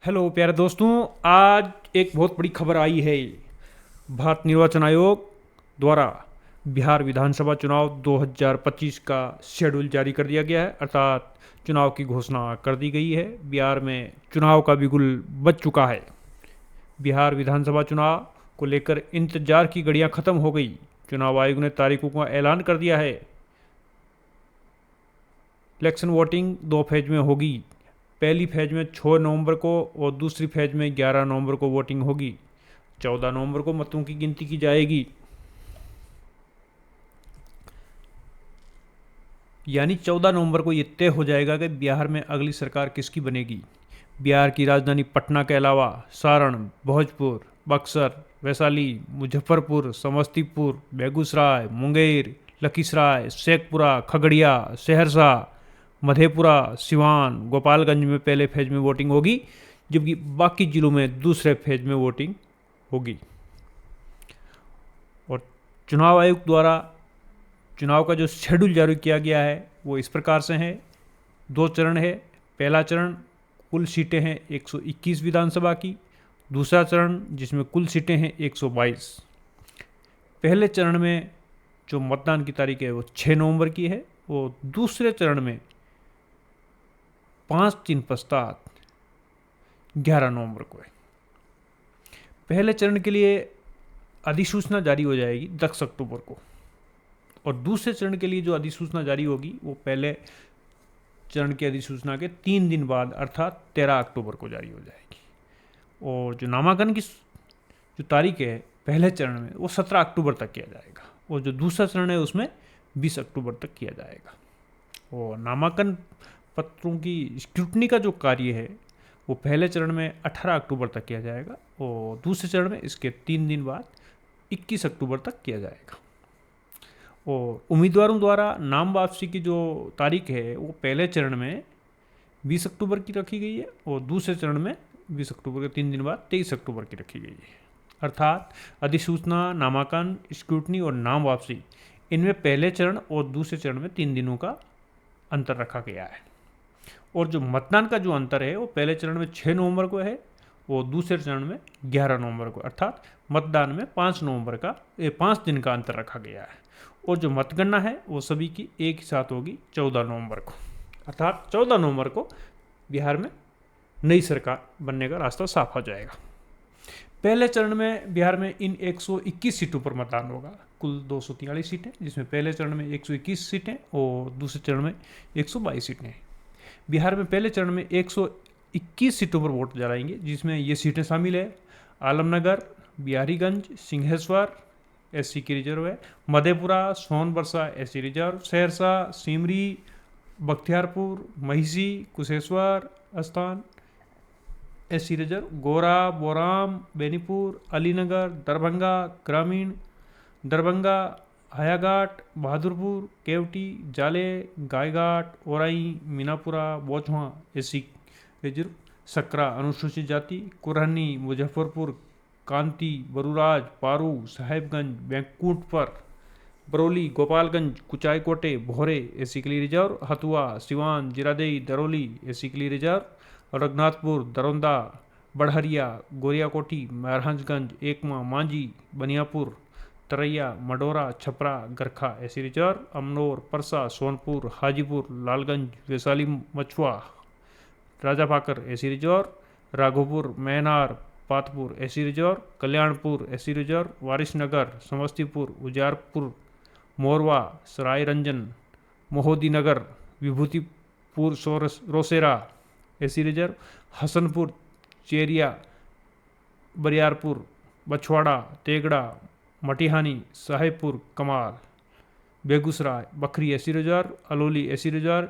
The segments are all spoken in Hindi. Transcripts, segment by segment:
हेलो प्यारे दोस्तों। आज एक बहुत बड़ी खबर आई है। भारत निर्वाचन आयोग द्वारा बिहार विधानसभा चुनाव 2025 का शेड्यूल जारी कर दिया गया है, अर्थात चुनाव की घोषणा कर दी गई है। बिहार में चुनाव का बिगुल बज चुका है। बिहार विधानसभा चुनाव को लेकर इंतजार की घड़ियां खत्म हो गई। चुनाव आयोग ने तारीखों का ऐलान कर दिया है। इलेक्शन वोटिंग दो फेज में होगी। पहली फेज में 6 नवंबर को और दूसरी फेज में 11 नवंबर को वोटिंग होगी। 14 नवंबर को मतों की गिनती की जाएगी। यानी 14 नवंबर को ये तय हो जाएगा कि बिहार में अगली सरकार किसकी बनेगी। बिहार की राजधानी पटना के अलावा सारण, भोजपुर, बक्सर, वैशाली, मुजफ्फरपुर, समस्तीपुर, बेगूसराय, मुंगेर, लखीसराय, शेखपुरा, खगड़िया, सहरसा, मधेपुरा, सिवान, गोपालगंज में पहले फेज में वोटिंग होगी, जबकि बाकी जिलों में दूसरे फेज में वोटिंग होगी। और चुनाव आयोग द्वारा चुनाव का जो शेड्यूल जारी किया गया है वो इस प्रकार से है। दो चरण है। पहला चरण कुल सीटें हैं 121 विधानसभा की। दूसरा चरण जिसमें कुल सीटें हैं 122। पहले चरण में जो मतदान की तारीख है वो 6 नवंबर की है और दूसरे चरण में 5 दिन पश्चात 11 नवंबर को है। पहले चरण के लिए अधिसूचना जारी हो जाएगी 10 अक्टूबर को और दूसरे चरण के लिए जो अधिसूचना जारी होगी वो पहले चरण की अधिसूचना के 3 दिन बाद अर्थात 13 अक्टूबर को जारी हो जाएगी। और जो नामांकन की जो तारीख है पहले चरण में वो 17 अक्टूबर तक किया जाएगा और जो दूसरा चरण है उसमें 20 अक्टूबर तक किया जाएगा। और नामांकन पत्रों की स्क्रूटनी का जो कार्य है वो पहले चरण में 18 अक्टूबर तक किया जाएगा और दूसरे चरण में इसके 3 दिन बाद 21 अक्टूबर तक किया जाएगा। और उम्मीदवारों द्वारा नाम वापसी की जो तारीख है वो पहले चरण में 20 अक्टूबर की रखी गई है और दूसरे चरण में 20 अक्टूबर के 3 दिन बाद 23 अक्टूबर की रखी गई है। अर्थात अधिसूचना, नामांकन, स्क्रूटनी और नाम वापसी, इनमें पहले चरण और दूसरे चरण में 3 दिनों का अंतर रखा गया है। और जो मतदान का जो अंतर है वो पहले चरण में 6 नवंबर को है और दूसरे चरण में 11 नवंबर को, अर्थात मतदान में 5 दिन का अंतर रखा गया है। और जो मतगणना है वो सभी की एक ही साथ होगी 14 नवंबर को, अर्थात 14 नवंबर को बिहार में नई सरकार बनने का रास्ता साफ हो जाएगा। पहले चरण में बिहार में इन 121 सीटों पर मतदान होगा। कुल 243 सीटें, जिसमें पहले चरण में 121 सीटें और दूसरे चरण में 122 सीटें हैं। बिहार में पहले चरण में 121 सीटों पर वोट डालेंगे, जिसमें ये सीटें शामिल है आलमनगर, बिहारीगंज, सिंहेश्वर एससी की रिजर्व है, मधेपुरा, सोनबरसा एससी रिजर्व, सहरसा, सिमरी, बख्तियारपुर, महिसी, कुशेश्वर स्थान एससी रिजर्व, गोरा, बोराम, बेनीपुर, अलीनगर, दरभंगा ग्रामीण, दरभंगा, हायाघाट, बहादुरपुर, केवटी, जाले, गायघाट, ओराई, मीनापुरा, बोचवा एससी रिजर्व, सकरा अनुसूचित जाति, कुरहनी, मुजफ्फरपुर, कांती, बरूराज, पारू, साहेबगंज, बैंकुंठपर, बरौली, गोपालगंज, कुचायकोटे, भोरे एससी के लिए रिजर्व, हथुआ, सिवान, जिरादेई, दरौली एससी के लिए reserve, Raghunathpur, Daraunda, Barharia, Goriyakothi, Maharajganj, Ekma, Manjhi, Baniyapur, Taraiya, Marhaura, Chhapra, Garkha SC reserve, Amnour, Parsa, Sonepur, Hajipur, Lalganj, Vaishali, Machhua, Rajapakar SC reserve, Raghopur, Mahnar, Patepur SC reserve, Kalyanpur SC reserve, Warisnagar, Samastipur, Ujiyarpur, Morwa, Sarairanjan, Mohiuddinnagar, Bibhutipur, Rosera SC reserve, Hasanpur, Cheria, Bariyarpur, Bachhwara, तेगड़ा, Matihani, Sahebpur, Kamal, Begusarai, Bakhri SC reserve, Alauli SC reserve,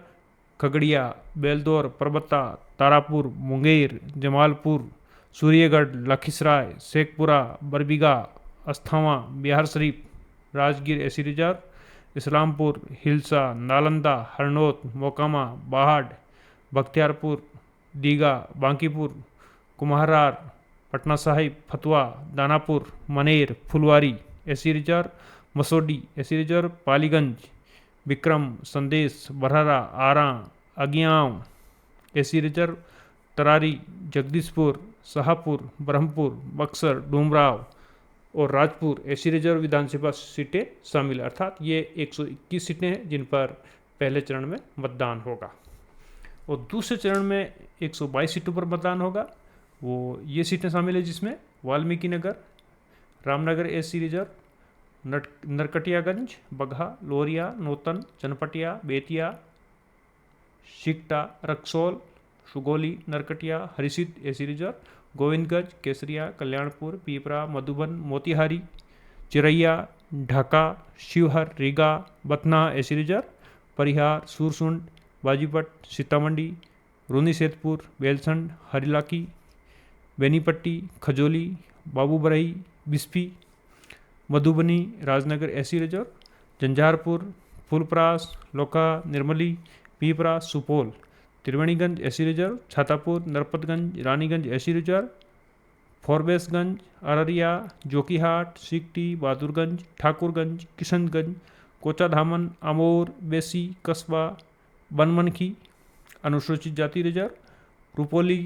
Khagaria, Beldaur, Parbatta, Tarapur, Munger, Jamalpur, Suryagarha, Lakhisarai, Sheikhpura, Barbigha, Asthawan, Bihar Sharif, Rajgir SC reserve, Islampur, Hilsa, Nalanda, Harnaut, Mokama, Barh, Bakhtiarpur, Digha, Bankipur, Kumhrar, Patna Sahib, Fatuha, Danapur, Maner, Phulwari SC reserve, Masaurhi SC reserve, Paliganj, Bikram, Sandesh, Barhara, Arrah, अगियाव एससी रिजर्व, तरारी, जगदीशपुर, शाहपुर, ब्रह्मपुर, बक्सर, डूमराव और राजपुर ऐसी रिजर्व विधानसभा सीटें शामिल है। अर्थात ये 121 सीटें हैं जिन पर पहले चरण में मतदान होगा। और दूसरे चरण में 122 सीटों पर मतदान होगा। वो ये सीटें शामिल है जिसमें Valmiki Nagar, Ramnagar SC reserve, Narkatiaganj, Bagaha, Lauriya, Nautan, Chanpatia, Bettiah, Sikta, Raxaul, Sugauli, Narkatia, Harsidhi SC reserve, Govindganj, Kesaria, Kalyanpur, Pipra, Madhuban, Motihari, Chiraiya, Dhaka, Sheohar, Riga, Bathnaha SC reserve, Parihar, Sursand, Bajpatti, Sitamarhi, Runnisaidpur, Belsand, Harlakhi, Benipatti, Khajauli, Babubarhi, Bisfi, Madhubani, Rajnagar SC reserve, Jhanjharpur, Phulparas, Laukaha, Nirmali, Pipra, Supaul, Triveniganj SC reserve, Chhatapur, Narpatganj, Raniganj SC reserve, Forbesganj, Araria, Jokihat, Sikti, Bahadurganj, Thakurganj, Kishanganj, Kochadhaman, Amour, Baisi, Kasba, Banmankhi अनुसूचित जाति reserve, Rupauli,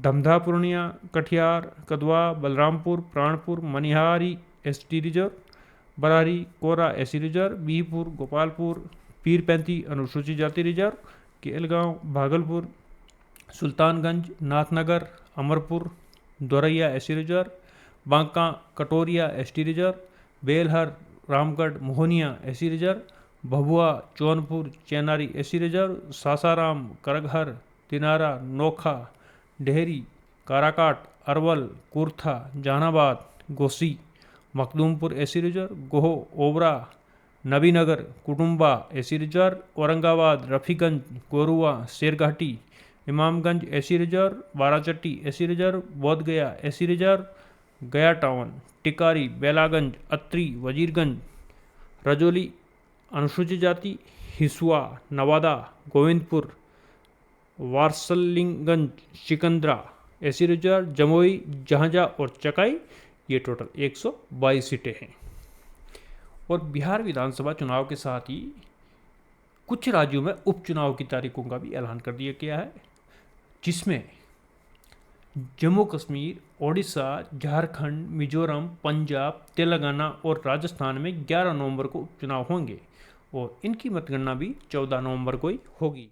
Dhamdaha, Purnia, Katihar, Kadwa, Balrampur, Pranpur, Manihari ST reserve, Barari, Korha SC reserve, Bihpur, Gopalpur, Pirpainti अनुसूचित जाति reserve, Kahalgaon, Bhagalpur, Sultanganj, Nathnagar, Amarpur, Dhoraiya SC reserve, Banka, Katoria ST reserve, Belhar, Ramgarh, Mohania SC reserve, Bhabua, Jaunpur, Chenari SC reserve, Sasaram, Kargahar, Dinara, Nokha, Dehri, Karakat, Arwal, Kurtha, Jehanabad, Ghosi, Makhdumpur SC reserve, Goh, Obra, Nabinagar, Kutumba SC reserve, Aurangabad, Rafiganj, Gurua, Sherghati, Imamganj SC reserve, Barachatti SC reserve, Bodhgaya SC reserve, Gaya town, Tikari, Belaganj, Atri, Wazirganj, Rajauli अनुसूचित जाति, हिसुआ, नवादा, गोविंदपुर, वारसलिंगंज, सिकंदरा एसी रिजर्व, जमुई, जहाजा और चकाई, ये टोटल 122 सीटें हैं। और बिहार विधानसभा चुनाव के साथ ही कुछ राज्यों में उपचुनाव की तारीखों का भी ऐलान कर दिया गया है, जिसमें जम्मू कश्मीर, ओडिशा, झारखंड, मिजोरम, पंजाब, तेलंगाना और राजस्थान में 11 नवंबर को उपचुनाव होंगे और इनकी मतगणना भी 14 नवंबर को ही होगी।